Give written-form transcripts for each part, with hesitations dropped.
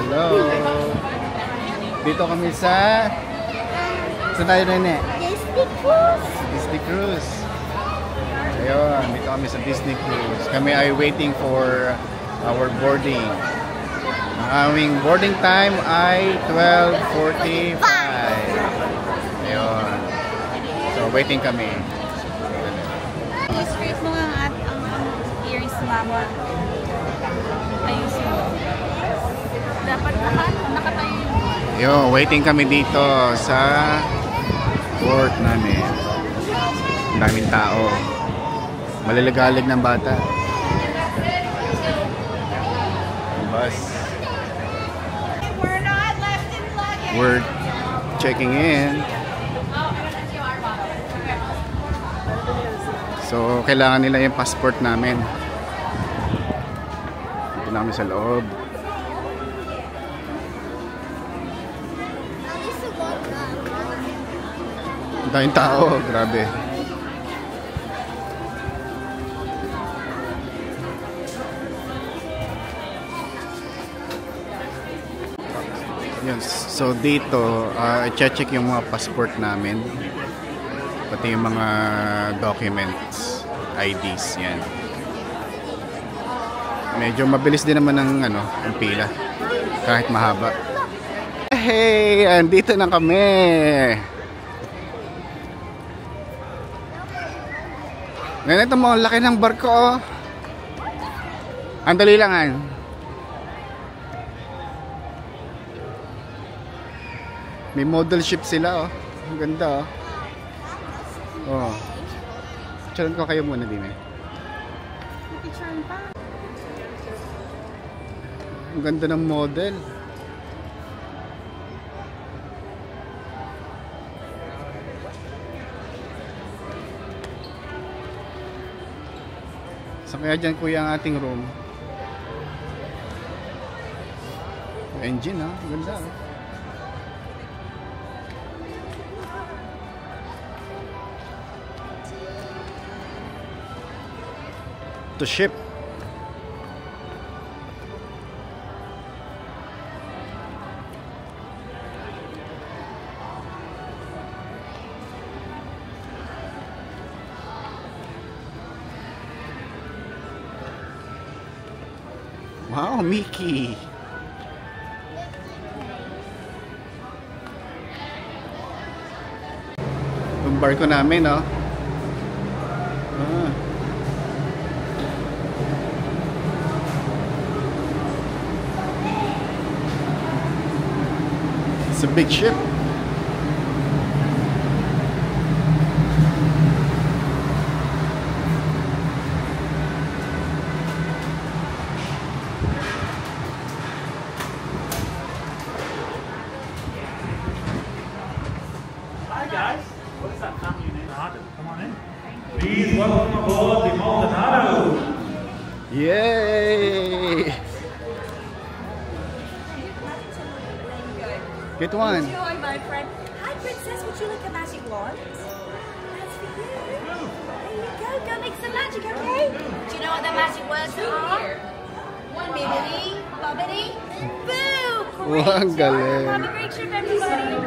Hello. Dito kami sa... Saan tayo, Nene? Disney Cruise. Disney Cruise. Ayun, dito kami sa Disney Cruise. Kami ay waiting for our boarding. Ang aming boarding time ay 12:45. Ayun. So, waiting kami. I-straight mo nga ang earrings ni Mama. Ayusin mo. Dapat nakatayo. Yo, waiting kami dito sa port namin. Ang daming tao. Malalagalig ng bata. Bus. We're checking in. So, kailangan nila yung passport namin. Dito na kami sa loob. Ang daming tao, grabe. Yun, so dito, i-check yung mga passport namin. Pati yung mga documents, IDs, yan. Medyo mabilis din naman ang pila, kahit mahaba. Hey, andito na kami. Ganito mo, laki ng barko, oh. Andali lang, May model ship sila, oh. Ang ganda, oh. Oh. Picturean ko kayo muna din, Picturean pa. Ang ganda ng model. So kaya dyan kuya ang ating room. Engine, ha? Ang ganda, oh. To ship. Wow, Mickey. Yung barko namin, oh. It's a big ship. Hi guys, what is that family name? Come on in. Please welcome aboard the Maldonado. Yay! Get one. Enjoy, my friend. Hi, princess. Would you like a magic wand? That's for you. There you go. Go make some magic, okay? Do you know what the magic words are? Bibbidi, bobbidi, boo! Great Ang job. galing. Have a great trip, everybody.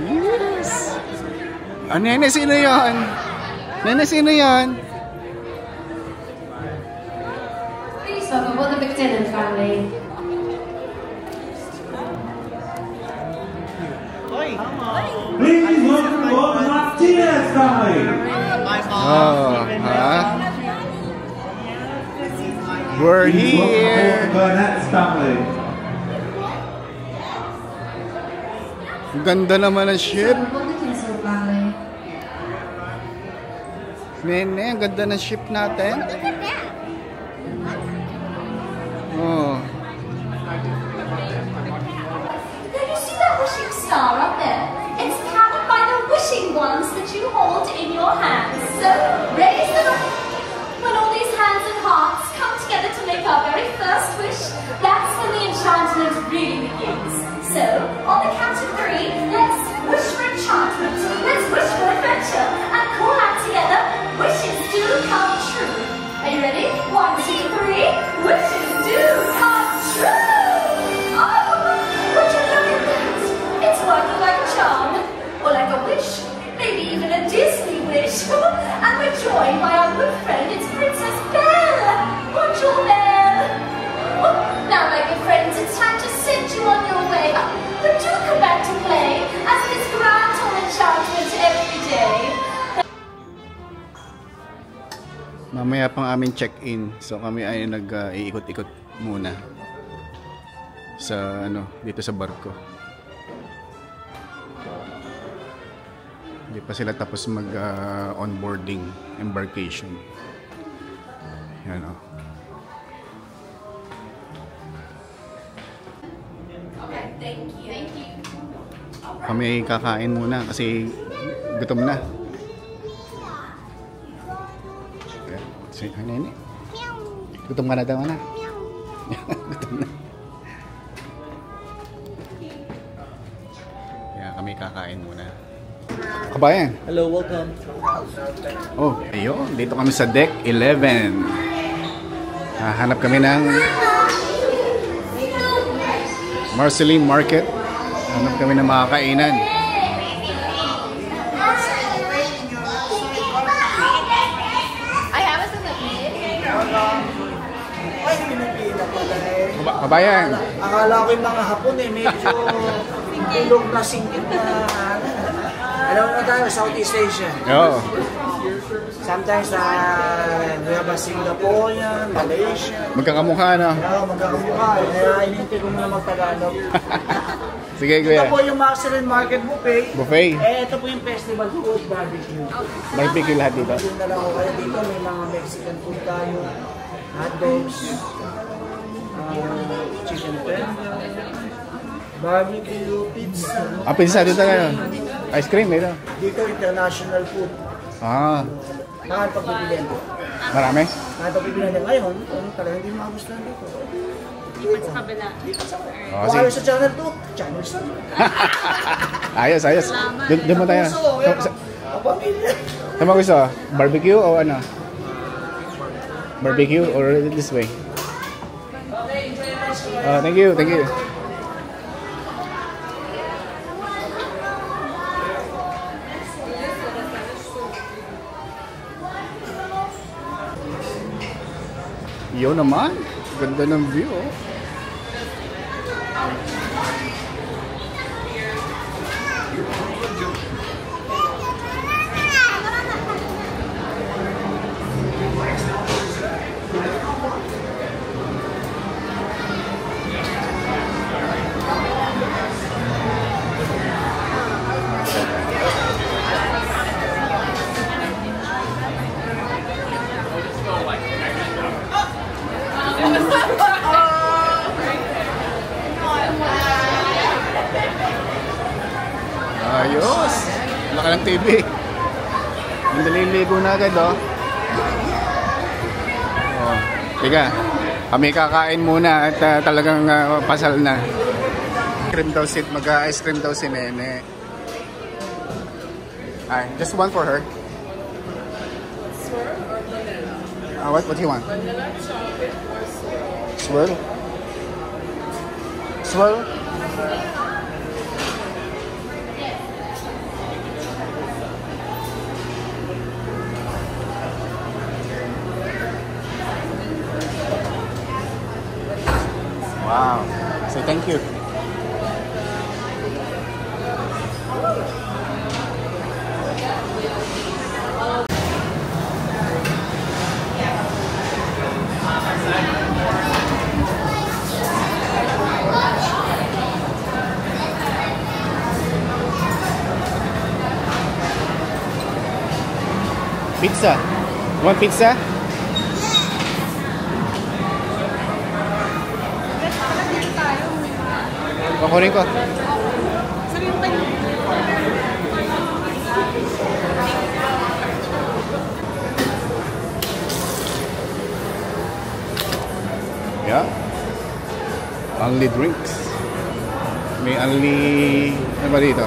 Yes! Ah, Nene, sino yun? Nene, sino yun? Please welcome aboard the McDinnon family. Please welcome aboard the Martinez family. Oh, huh? We're Please welcome aboard here. the Burnett's family. Ang ganda naman ng ship. Aboard the Kinsel family. Nene, ang ganda ng ship natin. Oh. Did you see that wishing star up there? It's powered by the wishing wands that you hold in your hands. So raise them up. When all these hands and hearts come together to make our very first wish, that's when the enchantment really begins. So, on the count of 3, let's wish for enchantment, let's wish for adventure, and call out together, wishes do come true. Are you ready? 1, 2, 3, wishes do come true! Mamaya pang amin check-in. So kami ay nag-iikot-ikot muna sa dito sa barko. Hindi pa sila tapos mag onboarding embarkation. Yan o. Kami ay kakain muna kasi gutom na. Say hi, Nene. Gutom ka na daw, anak. Gutom na. Kaya kami kakain muna. Kabayan. Hello, welcome. Oh, ayun. Dito kami sa deck 11. Hanap kami ng Marceline Market. Hanap kami ng mga kainan. Ay, Pilipina pala eh. Kabayan. Akala ko yung mga Hapon eh, medyo tulog na singkit na alam mo tayo, Southeast Asia. Oo. Sometimes we have a Singaporean, Malaysia. Magkakamukha na. Oo, magkakamukha. Kaya inintay ko muna mag-Tagalog. Sige, Ito kuya. po yung Marceline Market Buffet. Buffet. Eh, ito po yung Festival Food Barbecue. Barbecue lahat dito. Yung na lang ako kaya dito, may mga Mexican food tayo, hot dogs, chicken tender, barbecue, pizza. Pizza dito na. Ice cream dito. Dito, international food. Nakal pagbibilihan ko. Marami? Nakal pagbibilihan ko ngayon, kung talagang hindi magustuhan dito. Ipat sa kabila. Oh, Kung ayaw sige. sa channel 2, channel 7. Ayos, ayos. Doon mo tayo. Kapamilya. Saan mo gusto? Barbecue o ano? Barbecue or this way? Thank you, thank you. Yun naman. Ganda ng view. Oh. Ayos! Laka ng TV. Naliligo na agad, oh. Oh. Tiga, kami kakain muna at talagang pasal na. Cream daw mag-ice cream daw si Nene. Ay, just one for her. Swirl or vanilla? What do you want? Vanilla chocolate or swirl? Swirl? Swirl? Wow. Say thank you. Pizza. You want pizza? Kukunin ko. Yeah. Only drinks. May only... Ano ba dito?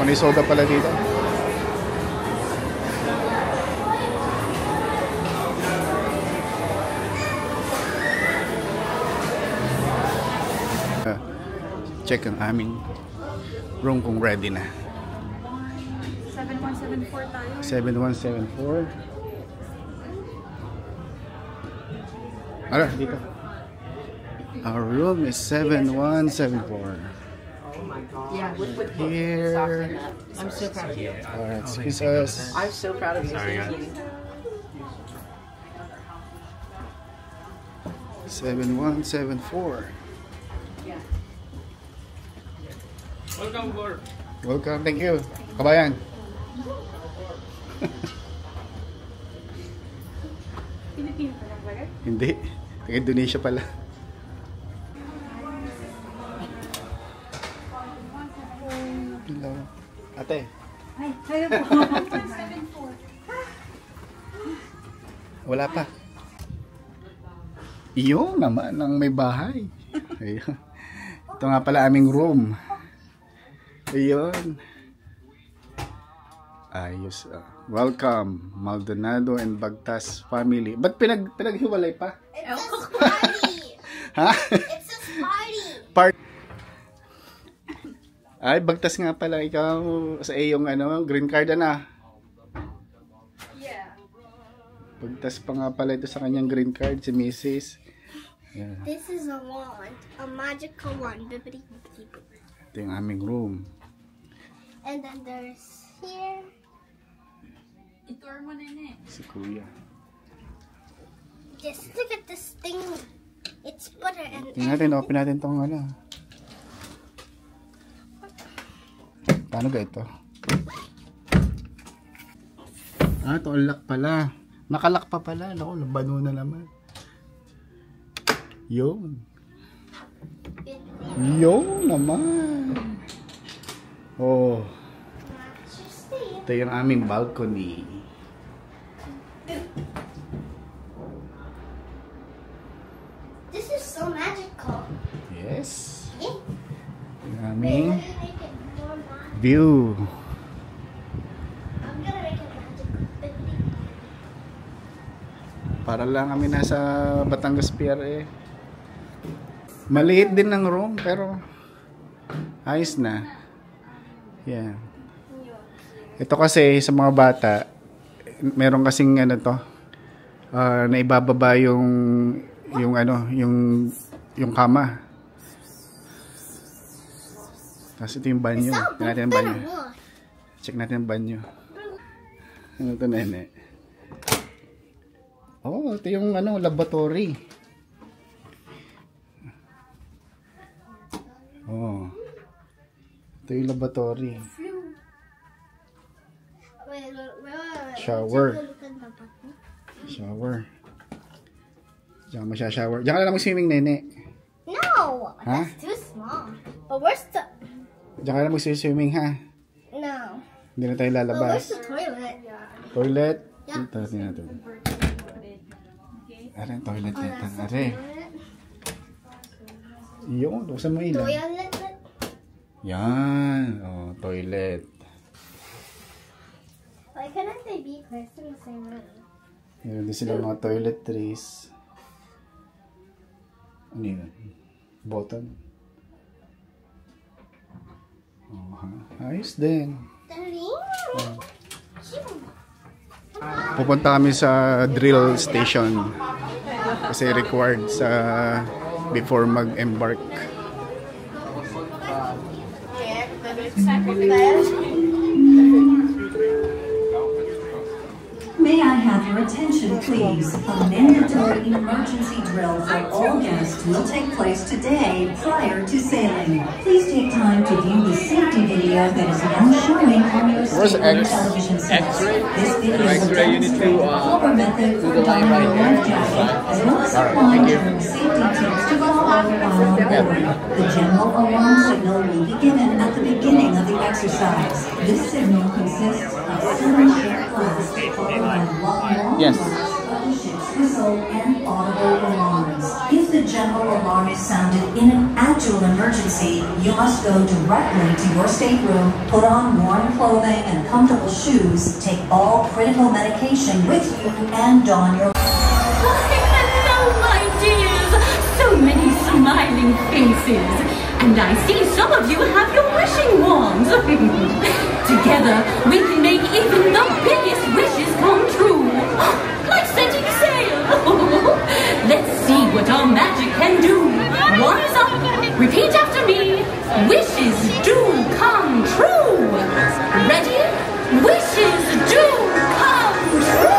May soda pala dito. Check ang aming room kung ready na. 7174 tayo. 7174. Ara, dito. Our room is 7174. Here. I'm so proud of you. Alright, excuse us. I'm so proud of you. 7174. Welcome aboard. Welcome, thank you. Kabayan. Pilipino pa lang ba? Hindi. Indonesia pala. Hello. Ate. Ay, kayo po. Wala pa. Iyo naman ang may bahay. Ayun. Ito nga pala aming room. Ayun. Ayos. Welcome, Maldonado and Bagtas family. Ba't pinaghiwalay pa? It's a party. Ha? It's a party. Part. Ay, Bagtas nga pala ikaw sa iyong green card na. Yeah. Bagtas pa nga pala ito sa kanyang green card si Mrs. Yeah. This is a wand, a magical wand. Bibbidi bobbidi boo. Ito yung aming room. And then there's here. Itour mo na yun eh. Si Kuya. Just look at this thing. It's butter and Tingnan natin, open natin itong Paano ga ito? Ah, ito lock pala. Nakalock pa pala. Naku, labano na naman. Yun. Yun naman. Oh. Ito yung aming balcony. this is so magical. Yes. Yeah. Yung aming Make it more magical. view. I'm gonna make it magical. Bibbidi. Para lang kami nasa Batangas Pier eh. Maliit din ng room pero ayos na. Yeah. Ito kasi sa mga bata, meron kasing na ibababa yung kama. Tapos ito yung banyo. Tingnan natin ang banyo. Check natin ang banyo. Ano ito, nene? Oh, ito yung laboratory. Oh. Ito yung laboratory. Wait. Shower. Look at the button. Shower. Diyan ka masya-shower. Diyan ka na lang mag-swimming, nene. No, Huh? that's too small. But where's the? Diyan ka na mag-swimming, ha? No. Hindi na tayo But where's lalabas. the toilet? Toilet. Yeah. Ito natin. Are, toilet Oh, nito. that's the Are. toilet. Yung, buksan mo ilaw. Toilet. Yan. Oh, toilet. Why couldn't they be placed in the same room? Meron din sila mga toiletries. Ano yun? Button. Oh, ha? Ayos din. Daddy. Pupunta kami sa drill station kasi required sa before mag-embark. May I have your attention, please? A mandatory emergency drill for all guests will take place today prior to sailing. Please take time to view the safety video that is now showing on your stateroom television set. This video will demonstrate the proper method for donning your life jacket, as well as applying general safety tips to follow while on board. The general alarm signal will be given at the beginning of the exercise. This signal consists of 7 short blasts followed by one long blast of the ship's whistle and audible alarms. If the general alarm is sounded in an actual emergency, you must go directly to your stateroom, put on warm clothing and comfortable shoes, take all critical medication with you, and don your... Hello, my dears. So many smiling faces. And I see some of you have your wishing wands. Together, we can make even the biggest wishes come true. Like setting sail. Let's see what our magic can do. Wands up. Repeat after me. Wishes do come true. Ready? Wishes do come true.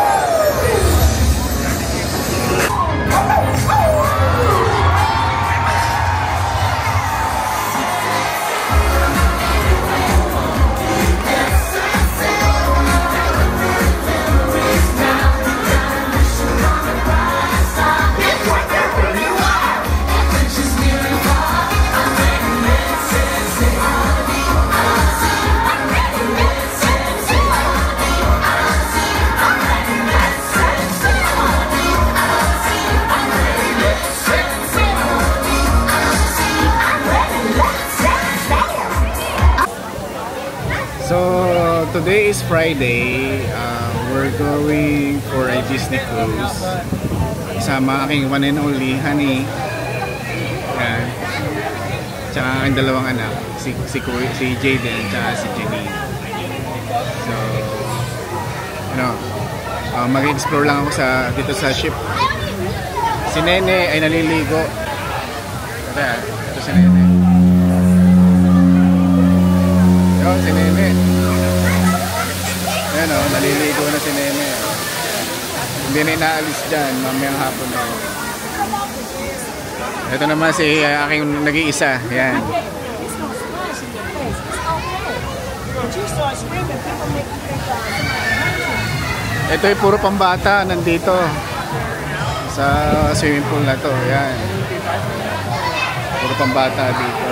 today is Friday. We're going for a Disney cruise. Kasama aking one and only honey. Yan. Tsaka ang dalawang anak. Si Jaden tsaka si Janine. So, mag-explore lang ako dito sa ship. Si Nene ay naliligo. Ito si Nene. Yun, si Nene. Ayan o, naliligo na si Nene. Hindi na inaalis dyan, mamayang hapon na. Ito naman si aking nag-iisa. Ayan. Ito ay puro pambata nandito sa swimming pool na to. Ayan. Puro pambata dito.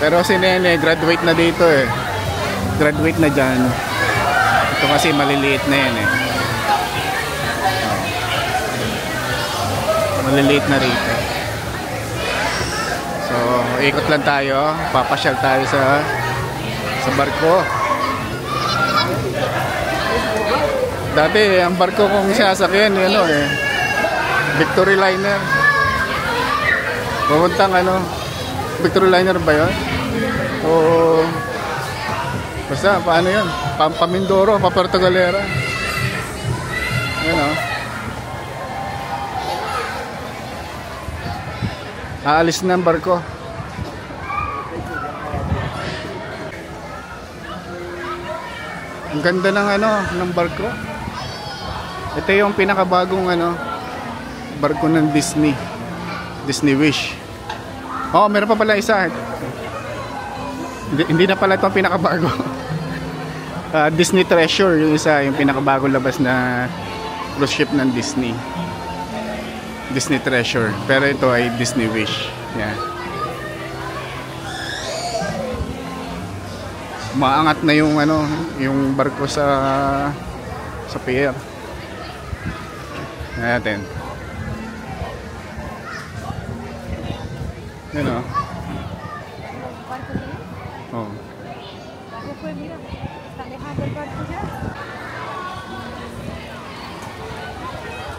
Pero si Nene graduate na dito eh. Graduate na dyan. Ito kasi maliliit na yan eh. Maliliit na rito. So ikot lang tayo. Papasyal tayo sa barko. Dati ang barko kong sasakyan Victory Liner. Pupuntang Victory Liner ba yun? O basta paano yun? Pamindoro, Puerto Galera. Aalis na ang barko. Ang ganda ng ng barko. Ito yung pinakabagong barko ng Disney Wish. Oh, meron pa pala isa. Hindi na pala ito ang pinakabago. Disney Treasure yung isa, yung pinakabagong labas na cruise ship ng Disney. Disney Treasure. Pero ito ay Disney Wish. Yan. Maangat na yung yung barko sa pier. Natin. Oh.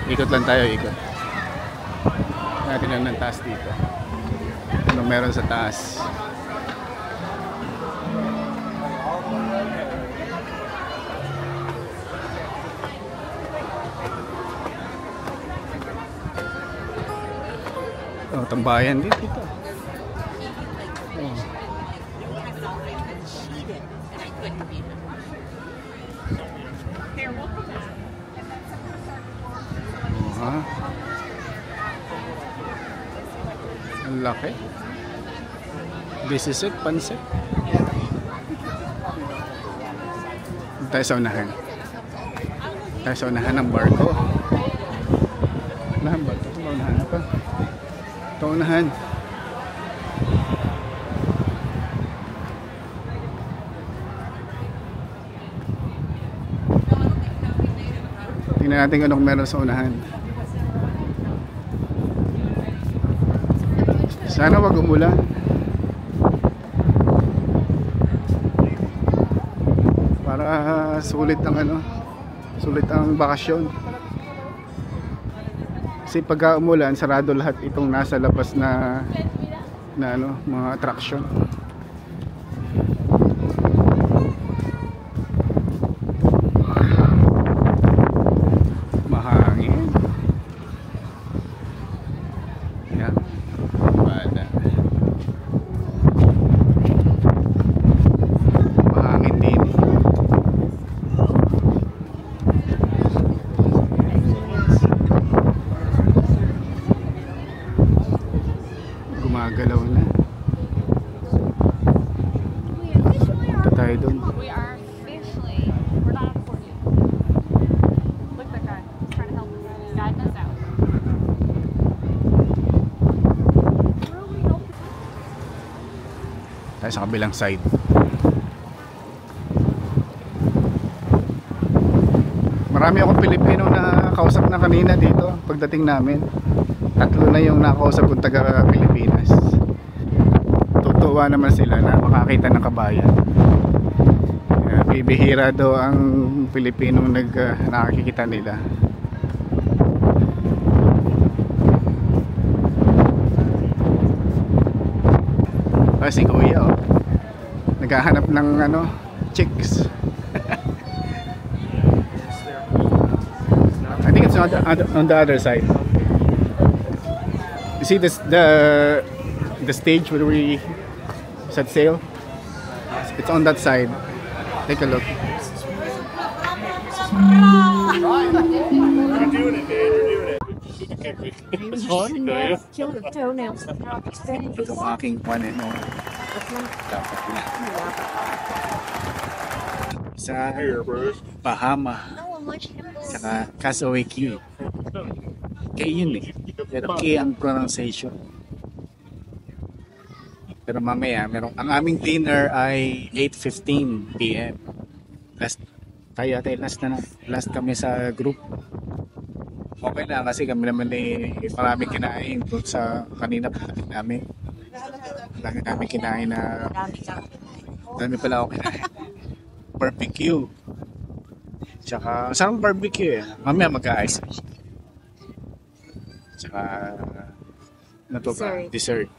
Ikot lang tayo, ikot. Natin lang ng taas dito. Ano meron sa taas? Oh, tambayan din dito. Oh. Ang laki. This is it, pansit. Tayo sa unahan. Tayo sa unahan ng barko. Unahan ba ito? Unahan na pa. Ito unahan. Tingnan natin kung anong meron sa unahan. Sana wag umulan. Para sulit ang bakasyon. Kasi pagka umulan, sarado lahat itong nasa labas na mga attraction. Mahangin. Yan. Bada. Mahangin din. Gumagalaw na. Punta tayo doon. We are officially, we're not accordion. Look at that guy. He's trying to help us. Guide us out. Tayo sa kabilang side. Marami akong Pilipino na kausap na kanina dito pagdating namin. 3 na yung nakausap kong taga Pilipinas. Tutuwa naman sila na makakita ng kabayan. bibihira daw ang Pilipinong nakikita nila. Si Kuya naghahanap ng chicks. I think it's on the other side. You see this, the stage where we set sail? It's on that side. Take a look. You're doing it, man. You're doing it. Kill the toenails. Ito ang aking one and only. Dapat na. Sa Bahama. Saka Castaway Cay. Cay yun eh. Pero Cay ang pronunciation. Pero mamaya, ang aming dinner ay 8:15 PM. Last kami sa group. Okay na kasi kami naman marami kinain doon sa kanina pagdating namin. Lagi namin kinain na dami pala ako kinain. Barbecue. Tsaka, sarang barbecue eh. Mamaya mag-ice. Tsaka, dessert.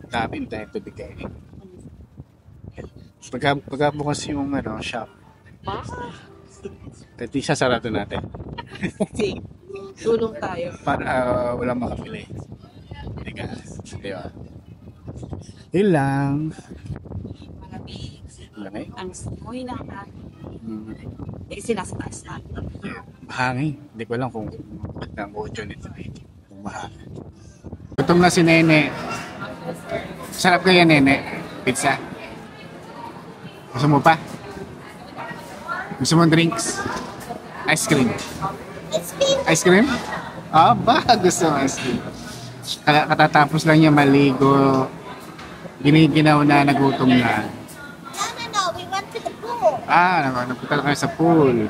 Daming tayo bigay. Pagkabukas yung shop. Hindi siya sarado natin. Tulong tayo. Para walang makapili. Diba? Yun lang. Malamig. Ang simoy na sinasataas natin. Mahangin. Hindi ko alam kung ba't ang audio nito kung mahangin. Gutom na si Nene. Sarap kaya Nene? Pizza. Gusto mo pa? Gusto mo drinks? Ice cream? Ice cream? Ah, ba? Gusto mo ice cream? Katatapos lang niya maligo. Giniginaw na, nagutom na. No, we went to the pool. Napunta na kayo sa pool.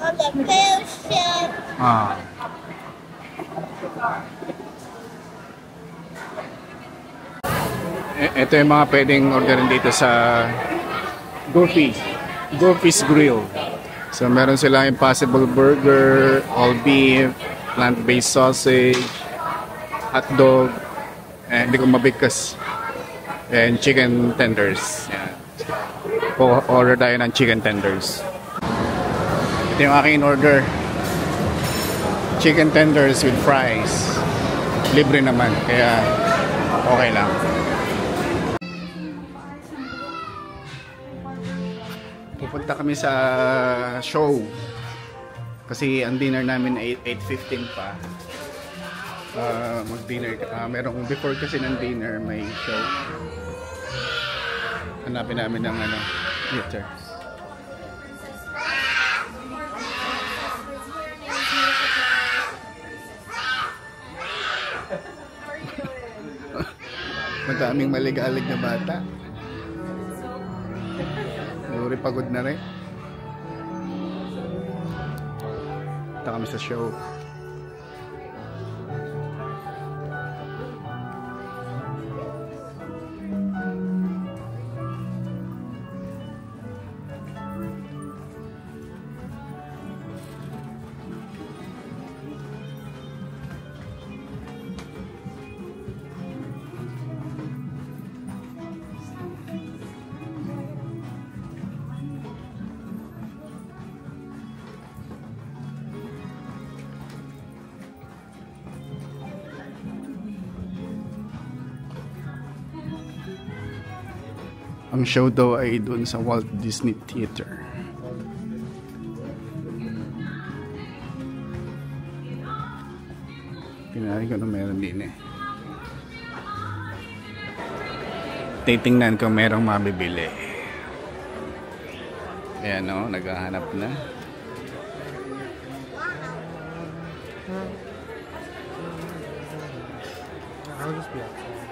On the ocean. Ito yung mga pwedeng orderin dito sa Gourfi's Grill. So meron sila Impossible Burger, all beef, plant-based sausage, hotdog, and hindi ko mabigkas, and chicken tenders. Yan. Order tayo ng chicken tenders. Ito yung aking in-order. Chicken tenders with fries. Libre naman, kaya okay lang. Pupunta kami sa show kasi ang dinner namin ay 8:15 pa. Mag-dinner merong before kasi ng dinner may show. Hanapin namin ng theater. Madaming maligalig na bata. Siguro pagod na rin. Punta kami sa show. Ang show daw ay doon sa Walt Disney Theater. Pinari ko na meron din eh. Titingnan kung merong mabibili. Ayan o, naghahanap na.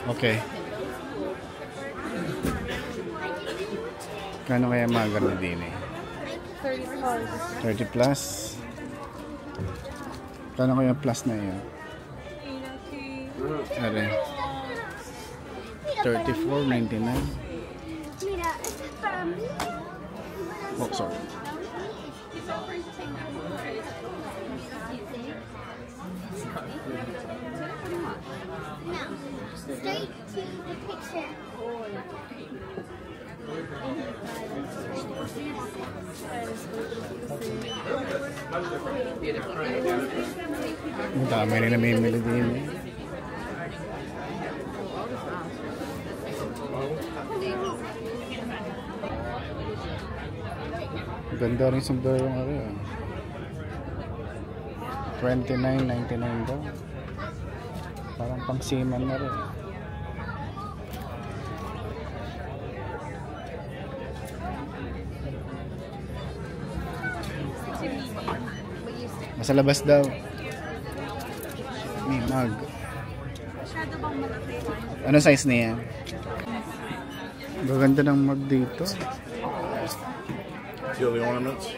Okay. Kano kaya maganda din eh? 30 plus. Kano kaya plus na yun? Are 34.99. Oh, sorry. Straight to the picture. Ang dami rin namimili din. Ganda rin sombrero ng ari. 29.99 daw. Parang pangsiman na rin. Nasa labas daw. May mag. Ano size niya? Gaganda ng mag dito. See all the ornaments?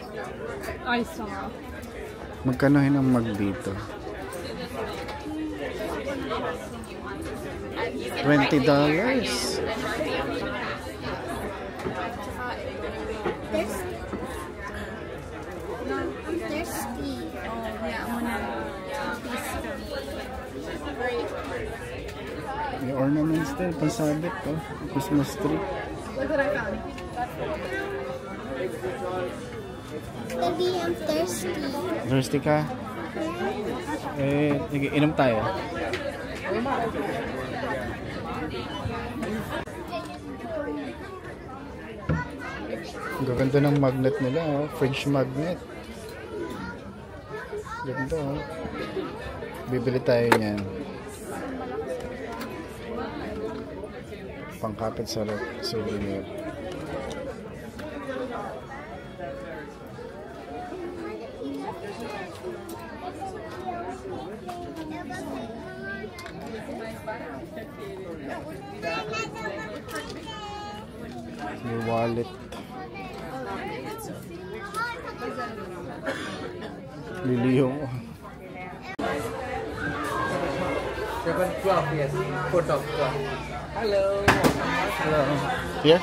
I saw. Magkanohin ang mag dito? $20. Thirsty. May ornaments din, pansabit oh. Christmas tree. Look what I found. Baby, I'm thirsty. Thirsty ka? Eh, sige, inom tayo. Ang gaganda ng magnet nila, oh. French magnet. Ganda, oh. Bibili tayo niyan. Pangkapit sa souvenir. May wallet. Liliyo. 712, yes. 4 of 12. Hello. Hello. Here?